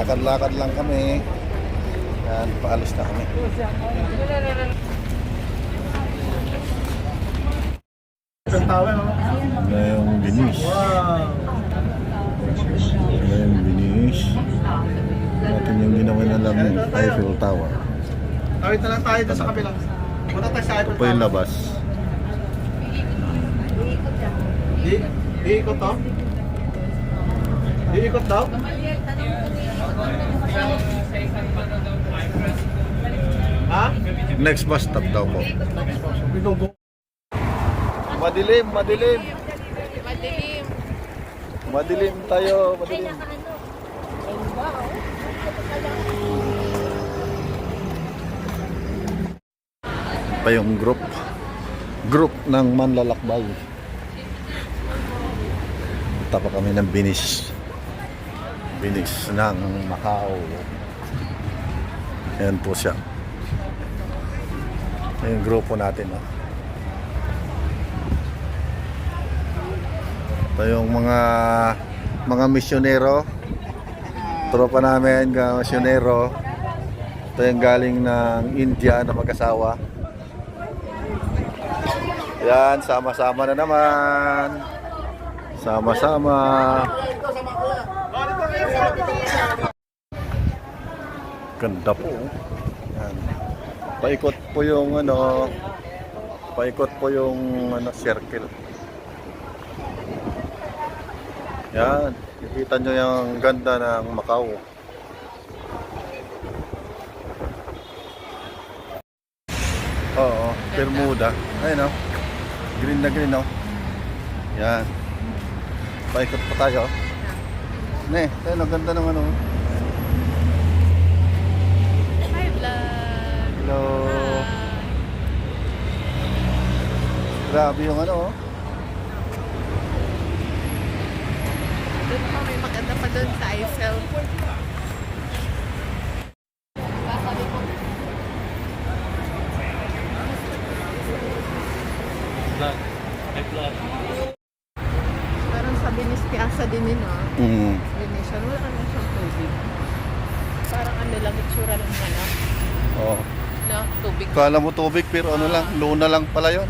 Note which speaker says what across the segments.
Speaker 1: Lakad-lakad lang kami. Yan, paalis na kami. Na yung binis. Na yung binis. Natin yung ginawa na lang Eiffel Tower.
Speaker 2: Tawid na lang tayo doon sa kabilang. Punta tayo sa
Speaker 1: Ito po yung labas.
Speaker 2: Iikot to? Iikot daw? Ha?
Speaker 1: Next bus stop daw po. Madilim, madilim.
Speaker 3: Madilim.
Speaker 1: Madilim tayo, madilim. Pa yung group ng manlalakbay. Punta pa kami ng Binis ng Macau. Ayan po siya. Ayan yung grupo natin, no? Ito yung mga misyonero, tropa namin, misyonero. Ito yung galing ng India na mag-asawa. Yan, sama-sama na naman. Sama-sama. Ganda po. Yan. Paikot po yung circle. Yan, nakita nyo yung ganda ng Macau. Oo, Bermuda. Ayun, no? Green na green, no? Yan. Paikot pa tayo. Ne, ayun, ang ganda ng ano.
Speaker 3: Hi, vlog.
Speaker 1: Hello. Grabe yung ano, oh.
Speaker 3: Doon pa, may maganda pa doon sa Eiffel. Parang sa Venice Piazza din yun, ah. Venetian, wala ka na siyang tubig. Parang ano lang, itsura lang na.
Speaker 1: Oh.
Speaker 3: Na, tubig.
Speaker 1: Kala mo tubig pero ano lang, luna lang pala yun.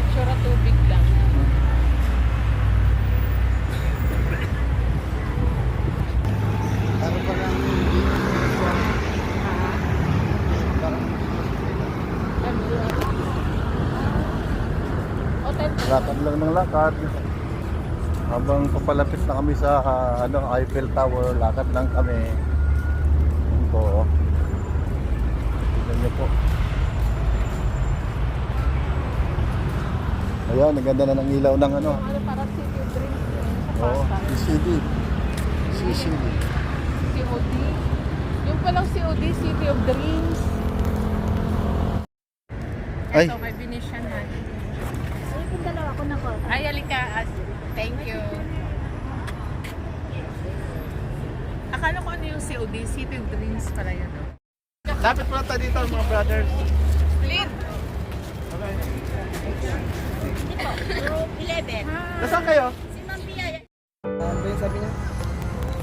Speaker 3: Itsura tubig lang.
Speaker 2: Ano pa lang?
Speaker 1: Lakad lang ng lakad. Habang papalapit na kami sa Eiffel Tower, lakad lang kami. Yan po. Tignan niyo po. Ayan, naganda na ng ilaw ng ano.
Speaker 3: Ano, parang city of dreams yun, sa
Speaker 1: Oo,
Speaker 3: Pasay.
Speaker 1: CCD. CCD.
Speaker 3: COD. Yung palang COD, City of Dreams.
Speaker 1: Ay.
Speaker 3: Ito, may Venetian natin.
Speaker 4: Ay, kung dalawa ko na ko.
Speaker 3: Ay, alika. Thank you. Akala ko ano yung COD, City of Dreams pala yun.
Speaker 2: Lapit pala tayo dito mga brothers.
Speaker 3: Split!
Speaker 2: Okay.
Speaker 4: Dito, group 11.
Speaker 2: Nasaan kayo?
Speaker 4: Si Ma'am Pia.
Speaker 2: Ano yung sabi niya?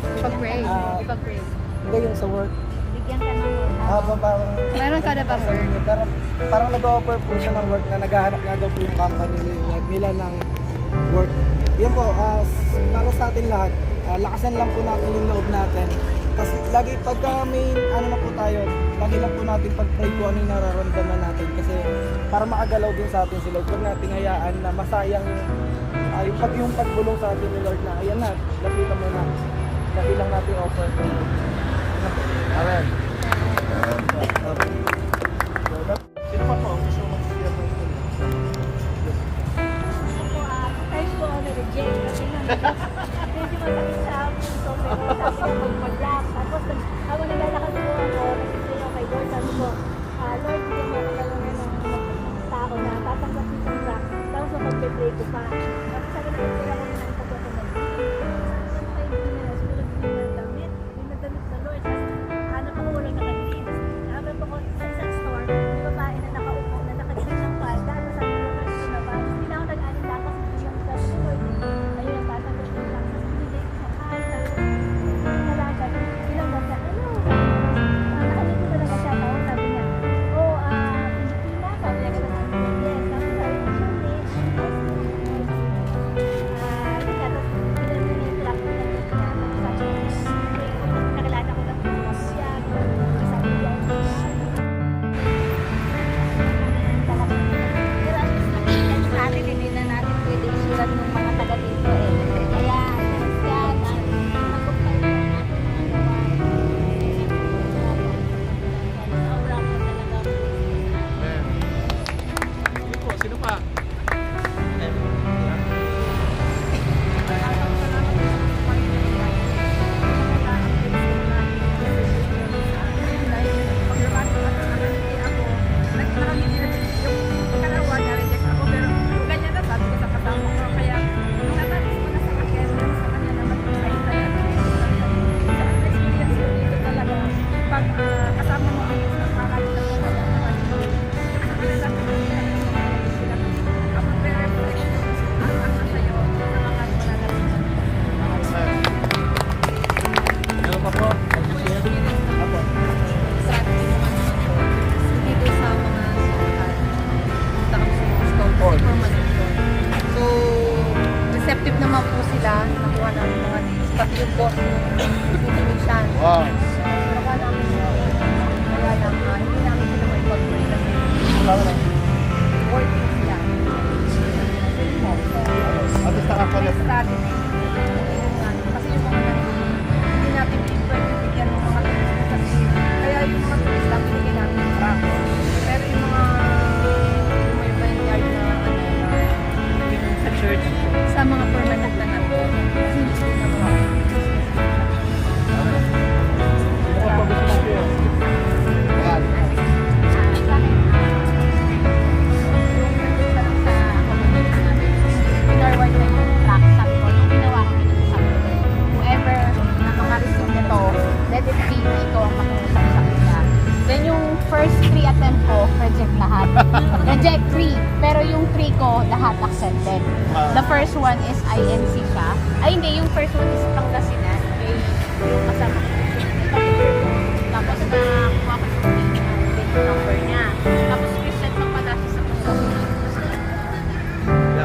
Speaker 3: Ipag-pray. Ipag-pray.
Speaker 2: Hindi yung sa work.
Speaker 4: Bigyan ka ng
Speaker 2: Parang
Speaker 3: Meron ka na ba work?
Speaker 2: parang nag-offer po siya ng work na naghahanap nga daw po yung company nila ng work. Yan po, para sa atin lahat, lakasan lang po natin yung loob natin. Kasi lagi pagka may ano na po tayo, lagi lang po natin pag-pray po ano yung nararamdaman natin. Kasi para makagalaw din sa atin si Lord, huwag natin hayaan na masayang yung pagbulong sa atin ni Lord na ayan na, lapitan mo na, lapitan natin offer ko. Amen. Sino pa po? Gusto mo siya po ito?
Speaker 4: ako, first ko na-reject kasi nga medyo masakit sa puso. Pero sabi ko mag-lap. Tapos habang naglalakad po ako, nakikita ko kay Lord, sabi ko, Lord, bigyan mo ako talaga ng tao na tatanggapin ng rock. Tapos mapag-pray ko pa. Tapos sabi na yung sila ko na ng pagkakamali. Na Lord. Tapos hanap ako walang nakadilim. Hanap ako sa isang store, may babae na nakaupo na nakadilim ng palda. Tapos sabi ko, Lord, ito na ba? Hindi na ako nag-anin tapos hindi siya. Sabi ko, Lord, ayun ang tatanggap ng rock. Tapos binigay ko sa palda.
Speaker 5: namin mga days. Pati yung boss yung Indonesian.
Speaker 1: Wow.
Speaker 5: Ginawa namin yung kaya lang, hindi namin sila maipag-pray kasi working sila.
Speaker 1: At least nakakonect.
Speaker 5: Strategy. Kasi yung mga hindi natin pwede bigyan ng mga turist kasi kaya yung mga turist lang binigyan namin yung truck. Pero yung mga may vineyard na yung sa church, sa mga permanent na nato, kasi hindi sila mga
Speaker 4: Pinarward na yung track. Sabi ko, nung ginawa ko, pinag-usap ko. Whoever na makareceive nito, let it be ito ang makiusap sa kanila. Then yung first 3 attempt ko, reject lahat. Reject 3. Pero yung 3 ko, lahat accepted. The first one is INC siya. Ay hindi, yung first one is Pangasinan. Okay, yung kasama ko. Tapos nakuha ko yung number niya. Tapos present pa pala siya sa Pangasinan.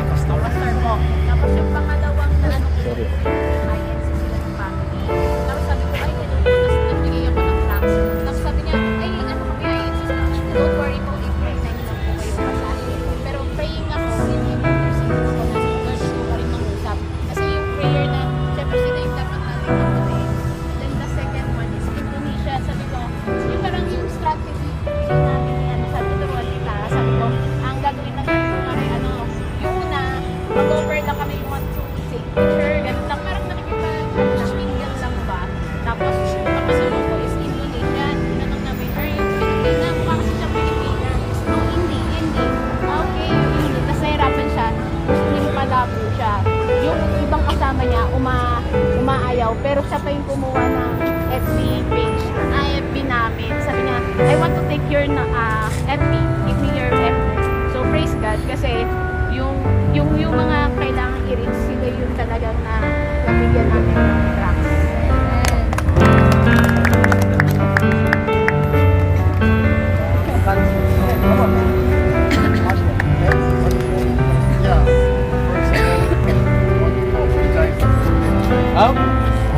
Speaker 4: Pastor po. Tapos yung pangalawang na ano ko, INC sila ng family. Tapos sabi ko, ay, ganun po. Tapos nagbigay ako ng tracks. Tapos sabi niya, ay, ano kami INC sila. Don't worry po, i-pray na lang po kayo masahe. Pero praying ako, hindi mo kasi ako na Lord, ko pa rin mag-usap. Kasi yung prayer na, syempre sila yung dapat natin nakunin. Then the second one is Indonesia. Sabi ko, yung parang yung strategy, hindi namin yan. Sabi ko, turuan kita. Sabi ko, ang gagawin ng ganito nga rin, ano, yung una, mag-over lang kami yung 1, 2, take picture, ganun lang. Parang nakikita, mingle lang ba? Tapos, yung pakasunod ko is Indonesian. Tinanong namin, are you Filipina? Mukha kasi siya Filipina. No, hindi. Okay, hindi. Tapos nahirapan siya. Hindi malabo siya. Yung ibang kasama niya, umaayaw. Pero siya pa yung kumuha ng FB page, FB namin. Sabi niya, I want to take your FB. Give me your FB. So, praise God. Kasi, yung mga kailangan i-reach sila yung talagang na nabigyan namin ng tracks.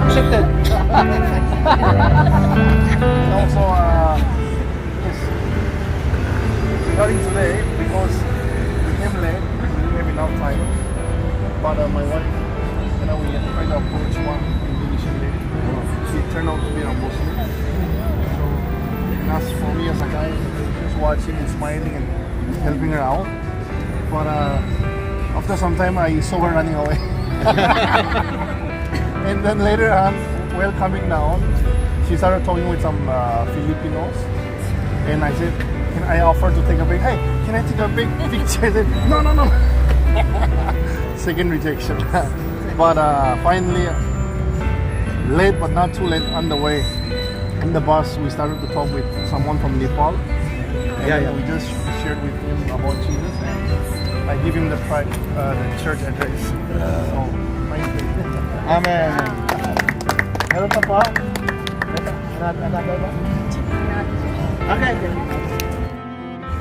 Speaker 1: Accepted. And also, yes, regarding today, because we came late, we didn't have enough time. But my wife, we tried to approach one Indonesian lady. She turned out to be a Muslim. So, as for me as a guy who's watching and smiling and helping her out. But after some time, I saw her running away. And then later on, while coming down, she started talking with some Filipinos. And I said, I offered to take a big, hey, can I take a big picture? I said, no. Second rejection. But finally, late but not too late, on the way, in the bus, we started to talk with someone from Nepal. And we just shared with him about Jesus. And I give him the church address. So, nice day. Amen. Meron pa po? Another ba? Okay.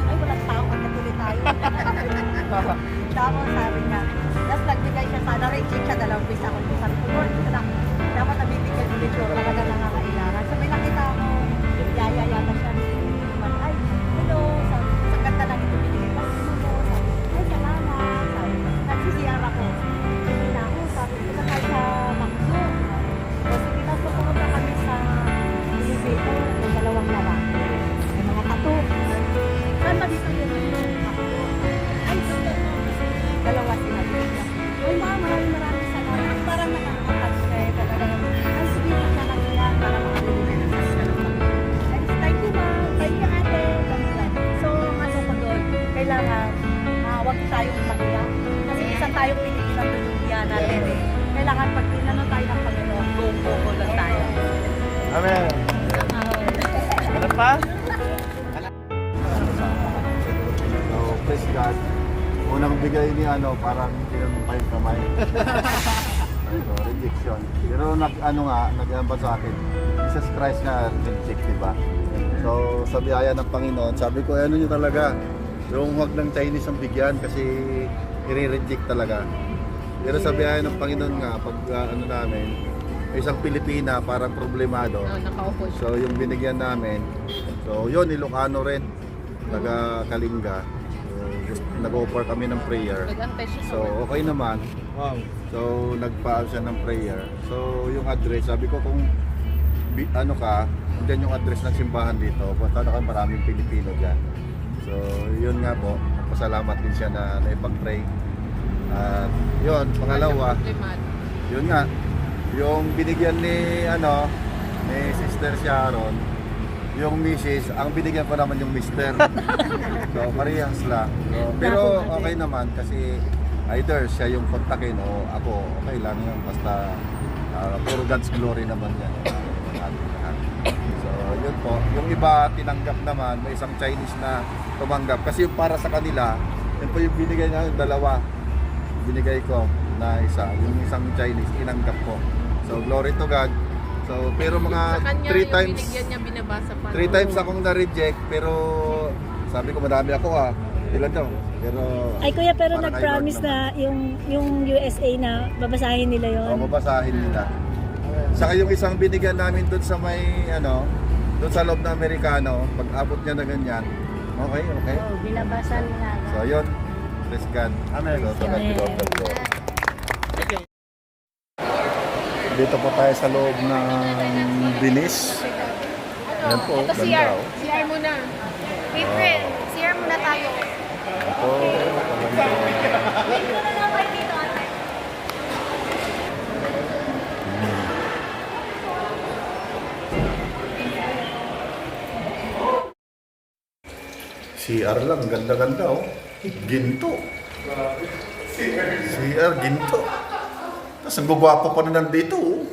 Speaker 5: ay walang tao, magkatuloy tayo. Tapos sabi niya, tapos nagbigay siya sana, reject siya, 2 beses ako. Sabi ko, Lord, dapat nabibigyan ulit yung talaga nangangailangan. So may nakita ako, yaya yata siya. Ay, hello, sa ganda lang ito binigay. Sabi ko, ay salamat. Sabi ko, nagsisiyar ako. Hindi na ako, sabi ko, sakay sa Makso. Kasi pinasok ko na kami sa elevator, may 2 lalaki. May mga tattoo. Saan ba dito yun? Ay, dalawa sila. Ay, maraming salamat. Parang nakaka-touch na eh. Talagang, ay, sige na sana niya para makalimutin na sa ay, thank you, ma'am. Thank you, ate. So, ano ko doon, kailangan, huwag tayong mag-iyak. Kasi isang tayong Pilipinas tutulungan natin eh. Kailangan pag tinanong tayo ng Panginoon, go lang tayo.
Speaker 1: Amen. Ano pa? So, praise God. Unang bigay ni parang tinanong pa yung kamay. So, rejection. Pero nag-amba sa akin. Jesus Christ nga reject, diba? So, sa biyaya ng Panginoon, sabi ko, ano nyo talaga? Yung huwag ng Chinese ang bigyan kasi i-reject talaga.
Speaker 6: Pero sa biyahe ng Panginoon nga, pag ano namin, may isang Pilipina parang problemado.
Speaker 3: Nakaupo siya.
Speaker 6: So yung binigyan namin, so yun, Ilocano rin, taga Kalinga. So, nag-offer kami ng prayer.
Speaker 3: Nag-antay siya sa
Speaker 6: So okay naman.
Speaker 1: Wow.
Speaker 6: So nagpaal siya ng prayer. So yung address, sabi ko kung ano ka, dyan yung address ng simbahan dito. Punta na kayo, maraming Pilipino dyan. So yun nga po, pasalamat din siya na naipag-pray. At yun, pangalawa, yun nga, yung binigyan ni ni Sister Sharon, yung Mrs., ang binigyan ko naman yung Mister. So parehas lang. So, pero okay naman kasi either siya yung kontakin o ako, okay lang yun. Basta puro God's glory naman yan. So yun po, yung iba tinanggap naman, may isang Chinese na tumanggap. Kasi yung para sa kanila, yun po yung binigay niya, yung dalawa. Binigay ko na isa, yung isang Chinese, tinanggap ko. So glory to God. So pero mga
Speaker 3: Sa kanya,
Speaker 6: 3 times,
Speaker 3: yung binigyan niya, binabasa pa.
Speaker 6: 3 times akong na-reject, pero sabi ko madami ako ilan daw. Pero
Speaker 4: Ay kuya, pero
Speaker 6: para kay
Speaker 4: nag-promise
Speaker 6: Lord
Speaker 4: na yung USA na babasahin nila yon.
Speaker 6: o mabasahin nila. Saka yung isang binigyan namin doon sa may doon sa loob ng Amerikano, pag abot niya na ganyan, okay.
Speaker 4: Binabasa nila.
Speaker 6: So yun, praise God.
Speaker 1: Amen.
Speaker 6: So, to God be all the glory. Dito po tayo sa loob ng Venice. Ayan po,
Speaker 3: Ito
Speaker 6: ganda
Speaker 3: CR.
Speaker 6: oh.
Speaker 3: CR muna.
Speaker 5: April, CR muna tayo.
Speaker 6: Ito, CR lang, ganda-ganda oh. Ginto. CR, ginto. Tapos ang gugwapo pa na nandito oh.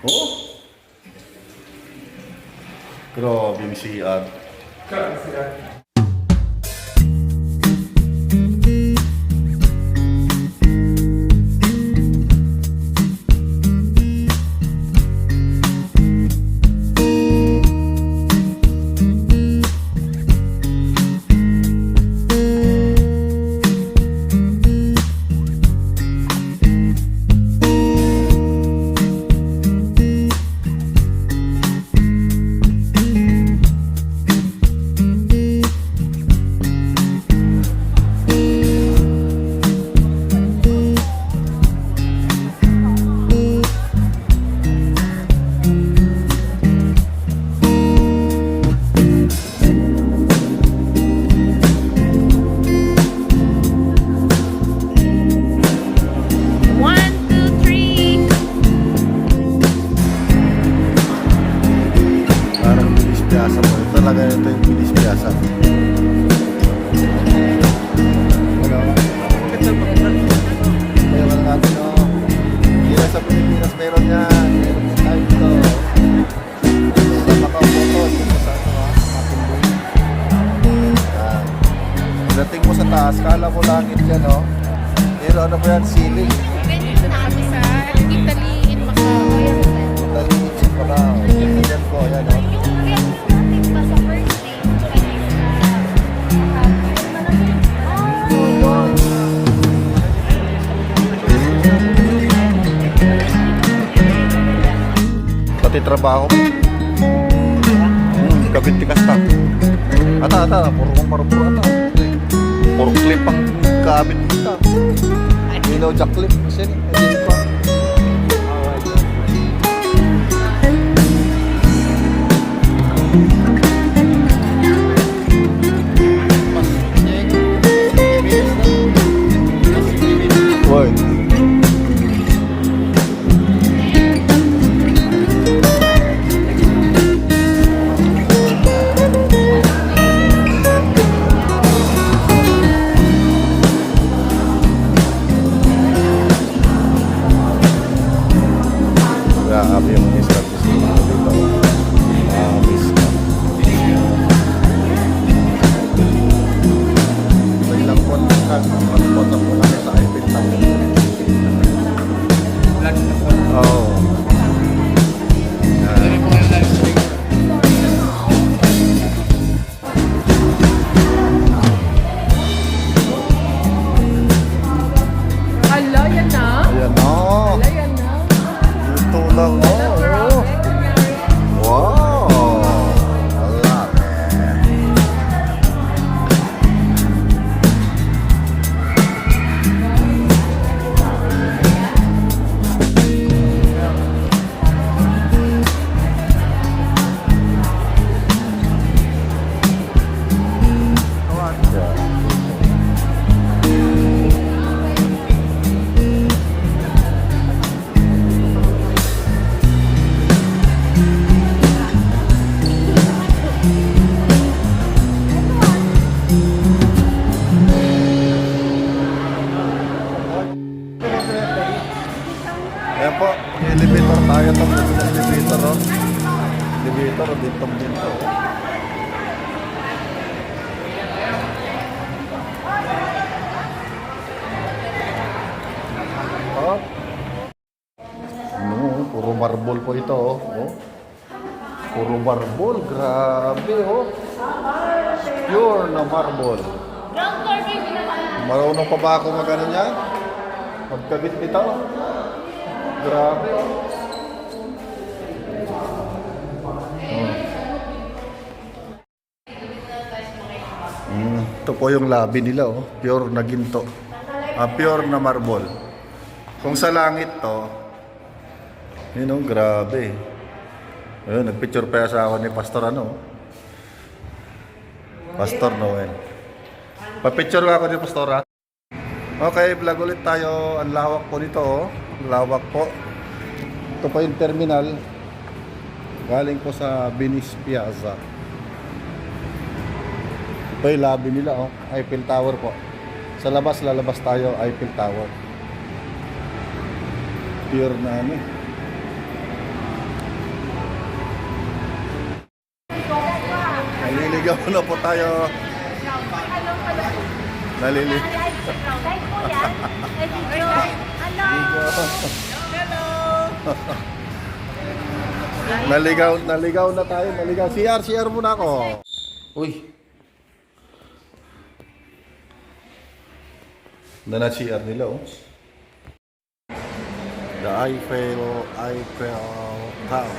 Speaker 6: Oo. Grabe yung CR. Parang bilis piyasa po. Talaga ito yung bilis piyasa. Kaya ka natin hindi na sa Pilipinas meron yan. Ay, ito. Sa Macau dito sa Matindi. Dating mo sa taas, kala mo langit yan, pero ano ba yan, ceiling.
Speaker 3: Ganyan na kami sa Italy in Macau.
Speaker 6: Talimit pa na. Yan po, yan o. Pati trabaho mo. Kabit tikas ta. Ata, puro kong marupuro ata. Puro clip ang kabit ta. Ilaw jack clip. Kasi hindi pa. Boy. Grabe yung isang dito. Miss ka. May lang po mag-spot po kami sa Eiffel Tower. Elevator tayo tapos sa elevator, oh. Elevator, dito. Oh. Ano, puro marble po ito, oh. Oh. Puro marble, grabe, oh. Pure na marble. Marunong pa ba ako mag-ano niya? Magkabit nito? Grabe, oh. Ito po yung labi nila, oh. Pure na ginto. Pure na marble. Kung sa langit to, yun, oh, grabe. Ayun, nagpicture pa sa ako ni Pastor Pastor Noel. Pa-picture ako ni Pastor, ha? Okay, vlog ulit tayo. Ang lawak po nito, oh. Ang lawak po. Ito po yung terminal. Galing po sa Venice Piazza. Ito yung lobby nila, oh. Eiffel Tower po. Sa labas, lalabas tayo, Eiffel Tower. Pure na ano. Naliligaw na po tayo. Naliligaw.
Speaker 4: Guys po yan. Eh, video. Hello.
Speaker 6: Naligaw na tayo. Naligaw. CR muna ako. Uy. Na CR nila, oh. The Eiffel Tower.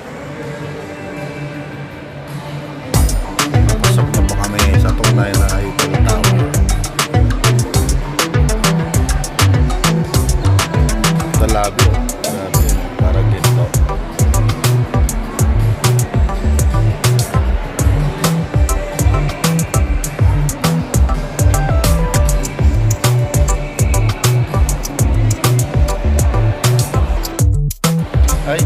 Speaker 6: Pasok na po kami sa tunay na Eiffel Tower. Ito labi, oh. Labi, parang dito. Ay.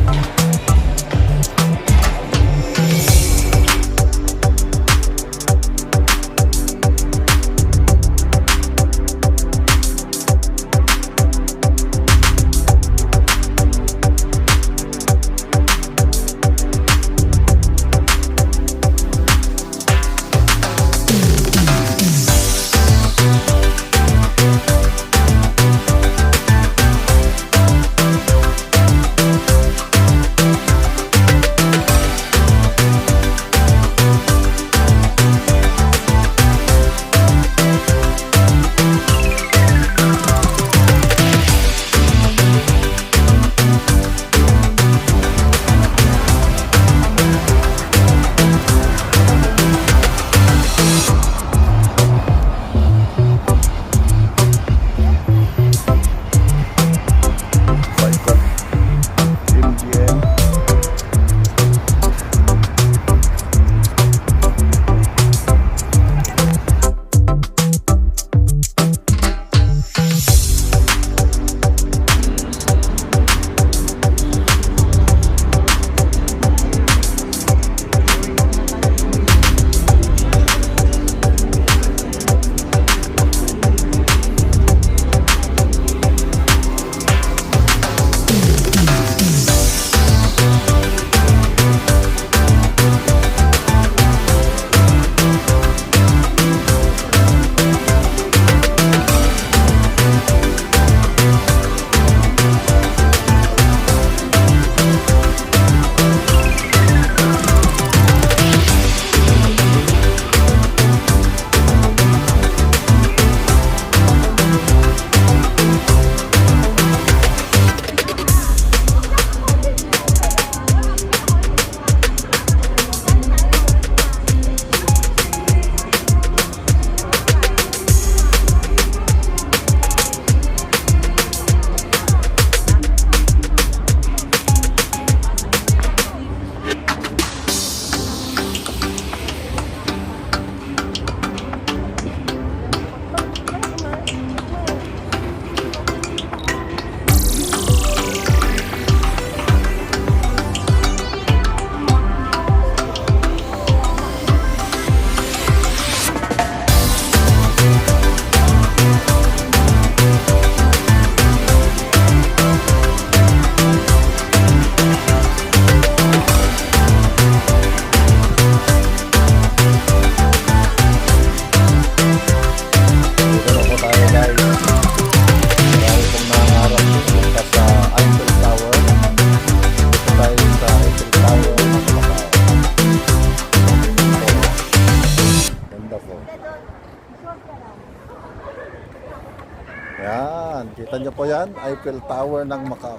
Speaker 6: yan, Eiffel Tower ng Macau.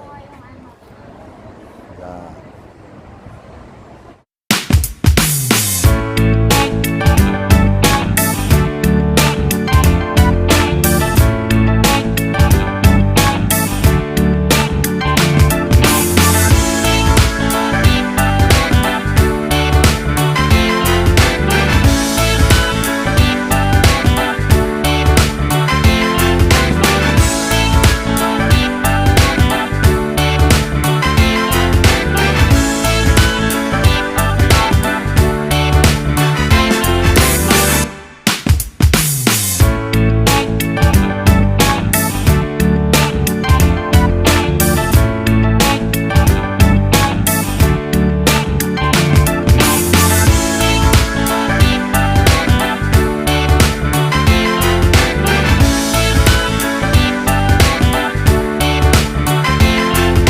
Speaker 6: Yan.